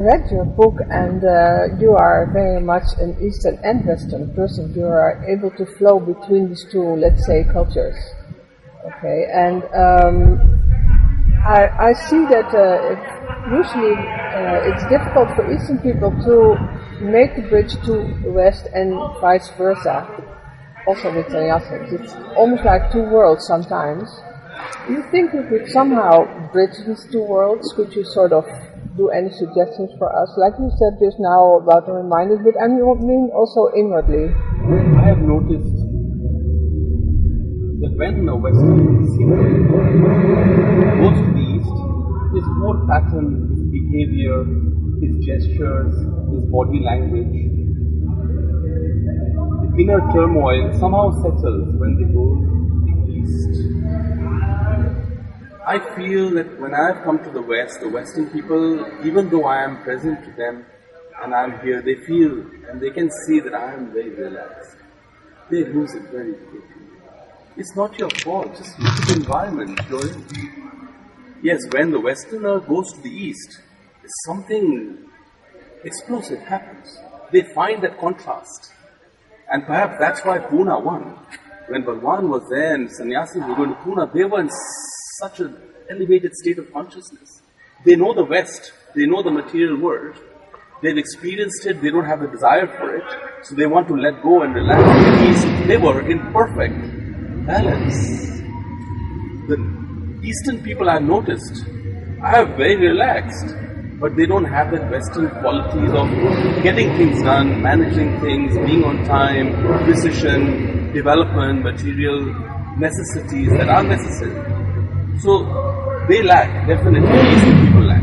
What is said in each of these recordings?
Read your book, and you are very much an Eastern and Western person. You are able to flow between these two, let's say, cultures. Okay, and I see that usually it's difficult for Eastern people to make the bridge to the West and vice versa. Also with sannyasins, it's almost like two worlds sometimes. Do you think you could somehow bridge these two worlds? Could you sort of do any suggestions for us? Like you said just now about the reminders, but I mean also inwardly. I have noticed that when a Western seeker goes to the East, his whole pattern, his behavior, his gestures, his body language, the inner turmoil somehow settles when they go to the East. I feel that when I have come to the West, the Western people, even though I am present to them and I am here, they feel and they can see that I am very relaxed. They lose it very quickly. It's not your fault, just look at the environment you're in. Yes, when the Westerner goes to the East, something explosive happens. They find that contrast. And perhaps that's why Pune won. When Bhagwan was there and sannyasis were going to Pune, they were in such an elevated state of consciousness. They know the West, they know the material world, they've experienced it, they don't have the desire for it, so they want to let go and relax. They were in perfect balance. The Eastern people I've noticed are very relaxed, but they don't have that Western qualities of getting things done, managing things, being on time, precision, development, material necessities that are necessary. So they lack, definitely the Eastern people lack.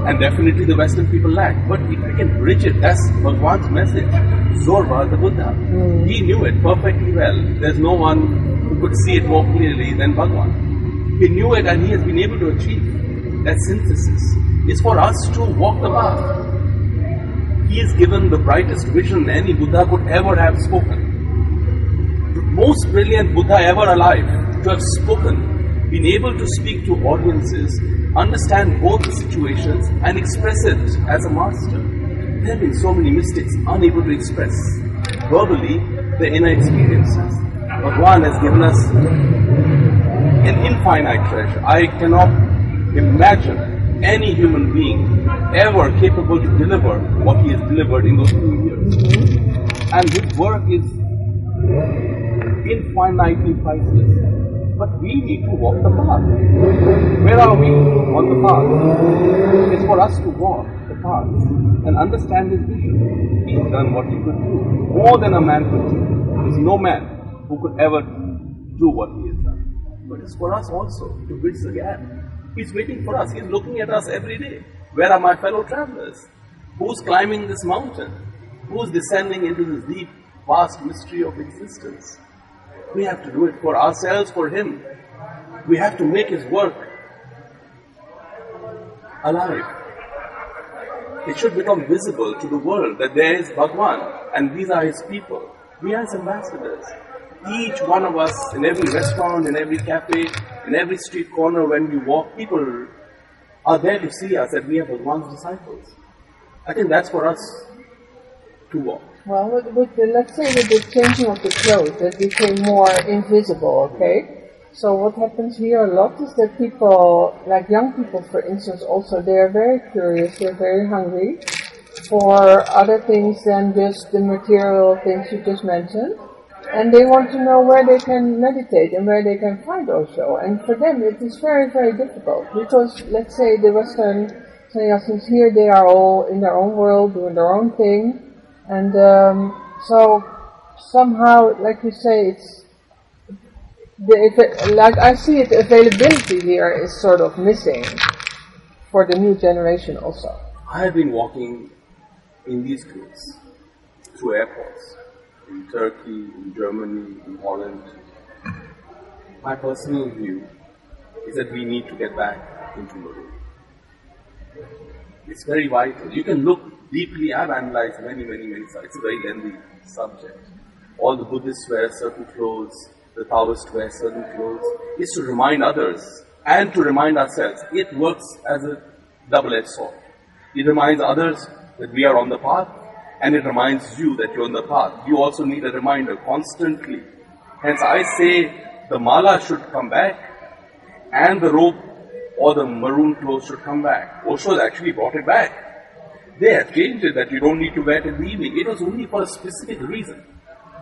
And definitely the Western people lack. But if we can bridge it, that's Bhagwan's message. Zorba, the Buddha. He knew it perfectly well. There's no one who could see it more clearly than Bhagwan. He knew it and he has been able to achieve that synthesis. It's for us to walk the path. He has given the brightest vision any Buddha could ever have spoken. The most brilliant Buddha ever alive to have spoken, been able to speak to audiences, understand both the situations and express it as a master. There have been so many mystics unable to express verbally their inner experiences. Bhagwan has given us an infinite treasure. I cannot imagine any human being ever capable to deliver what he has delivered in those 2 years. And his work is infinitely priceless. But we need to walk the path. Where are we on the path? It's for us to walk the path and understand his vision. He's done what he could do, more than a man could do. There's no man who could ever do what he has done. But it's for us also to bridge the gap. He's waiting for us. He's looking at us every day. Where are my fellow travelers? Who's climbing this mountain? Who's descending into this deep, vast mystery of existence? We have to do it for ourselves, for him. We have to make his work alive. It should become visible to the world that there is Bhagwan and these are his people. We are his ambassadors. Each one of us, in every restaurant, in every cafe, in every street corner when we walk, people are there to see us that we are Bhagwan's disciples. I think that's for us to walk. Well, let's say with the changing of the clothes, that became more invisible, okay? So what happens here a lot is that people, like young people for instance also, they are very curious, they're very hungry for other things than just the material things you just mentioned. And they want to know where they can meditate and where they can find Osho. And for them it is very, very difficult because, let's say, the Western sannyasins here, they are all in their own world, doing their own thing. And so somehow, like you say, it's like I see it, availability here is sort of missing for the new generation also. I have been walking in these groups through airports in Turkey, in Germany, in Holland. My personal view is that we need to get back into the room. It's very vital. You can look deeply. I've analyzed many sites. It's a very lengthy subject. All the Buddhists wear certain clothes, the Taoists wear certain clothes. It's to remind others and to remind ourselves. It works as a double-edged sword. It reminds others that we are on the path, and it reminds you that you're on the path. You also need a reminder constantly. Hence I say the mala should come back, and the robe or the maroon clothes should come back. Osho actually brought it back. They have changed it that you don't need to wear it in the evening. It was only for a specific reason,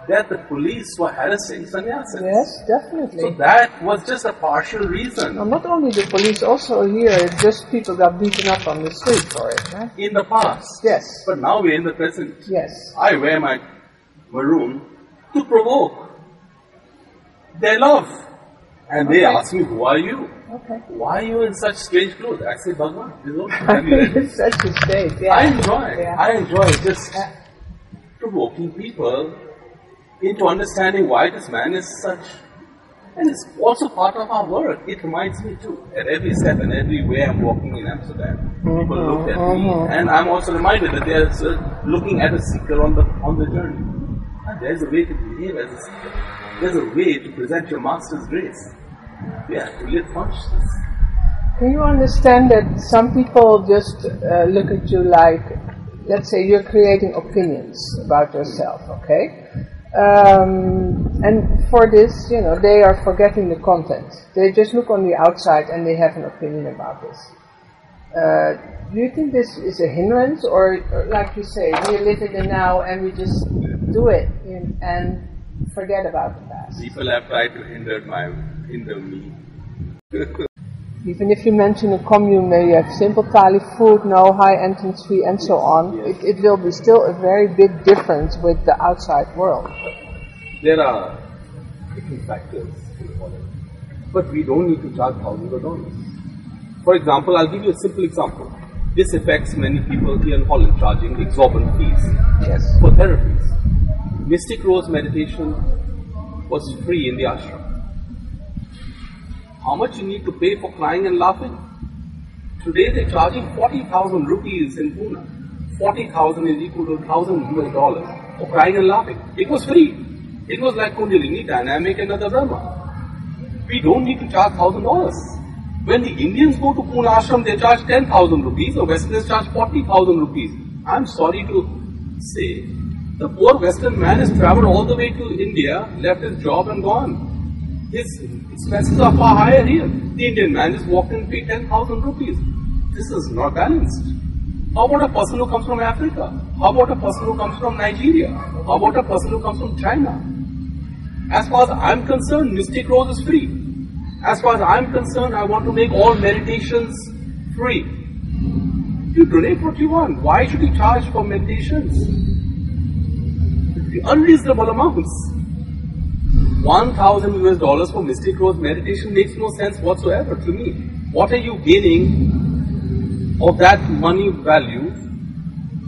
that the police were harassing sannyasis. Yes, definitely. So that was just a partial reason. Well, not only the police, also here, just people got beaten up on the street for it, right? In the past. Yes. But now we're in the present. Yes. I wear my maroon to provoke their love. And they ask me, who are you? Okay. Why are you in such strange clothes? I say, Bhagwan, this is okay. Have you read it? It's such a state, yeah. I enjoy just provoking people into understanding why this man is such. And it's also part of our work. It reminds me too, at every step and every way I'm walking in Amsterdam, people look at me, and I'm also reminded that they're looking at a seeker on the journey. And there's a way to behave as a seeker. There's a way to present your master's grace. We have to live consciousness. Can you understand that some people just look at you like, let's say you're creating opinions about yourself, okay? And for this, they are forgetting the content. They just look on the outside and they have an opinion about this. Do you think this is a hindrance, or like you say, we live in the now and we just do it and forget about the past? People have tried to hinder me. Even if you mention a commune where you have simple thali food, no high entrance fee and so on, it will be still a very big difference with the outside world. There are different factors involved, but we don't need to charge thousands of dollars. For example, I'll give you a simple example. This affects many people here in Holland, charging exorbitant fees for therapies. Mystic Rose meditation was free in the ashram. How much you need to pay for crying and laughing? Today they're charging 40,000 rupees in Pune. 40,000 is equal to $1,000 US for crying and laughing. It was free. It was like Kundalini, Dynamic and Nada Brahma. We don't need to charge $1,000. When the Indians go to Pune ashram, they charge 10,000 rupees. The Westerners charge 40,000 rupees. I'm sorry to say, the poor Western man has travelled all the way to India, left his job and gone. His expenses are far higher here. The Indian man just walked in and paid 10,000 rupees. This is not balanced. How about a person who comes from Africa? How about a person who comes from Nigeria? How about a person who comes from China? As far as I'm concerned, Mystic Rose is free. As far as I'm concerned, I want to make all meditations free. You donate what you want. Why should you charge for meditations? The unreasonable amounts. $1,000 US for Mystic Rose meditation makes no sense whatsoever to me. What are you gaining of that money value?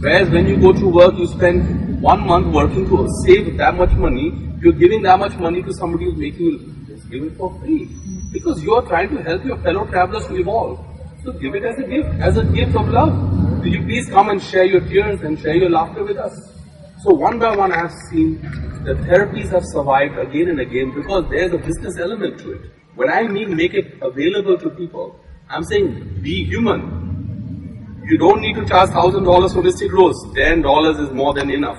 Whereas when you go to work, you spend 1 month working to save that much money. You're giving that much money to somebody who's making you just give it for free. Because you're trying to help your fellow travelers to evolve. So give it as a gift of love. Will you please come and share your tears and share your laughter with us? So one by one I have seen the therapies have survived again and again because there's a business element to it. When I mean make it available to people, I'm saying be human. You don't need to charge $1,000 for Mystic Rose. $10 is more than enough.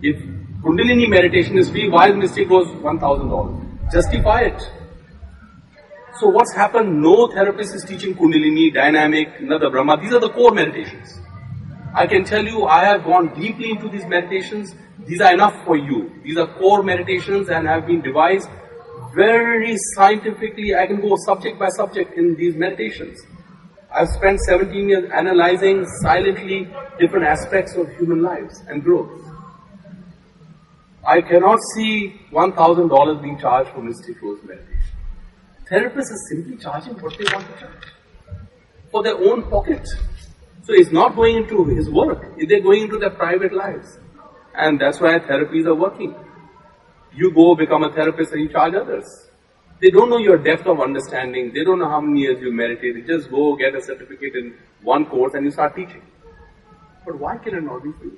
If Kundalini meditation is free, why is Mystic Rose $1,000? Justify it. So what's happened? No therapist is teaching Kundalini, Dynamic, Nada Brahma. These are the core meditations. I can tell you, I have gone deeply into these meditations. These are enough for you. These are core meditations and have been devised very scientifically. I can go subject by subject in these meditations. I've spent 17 years analyzing silently different aspects of human lives and growth. I cannot see $1,000 being charged for Mystic Rose meditation. Therapists are simply charging what they want to charge for their own pocket. So it's not going into his work, they're going into their private lives. And that's why therapies are working. You go become a therapist and you charge others. They don't know your depth of understanding. They don't know how many years you meditated. Just go get a certificate in one course and you start teaching. But why can it not be free?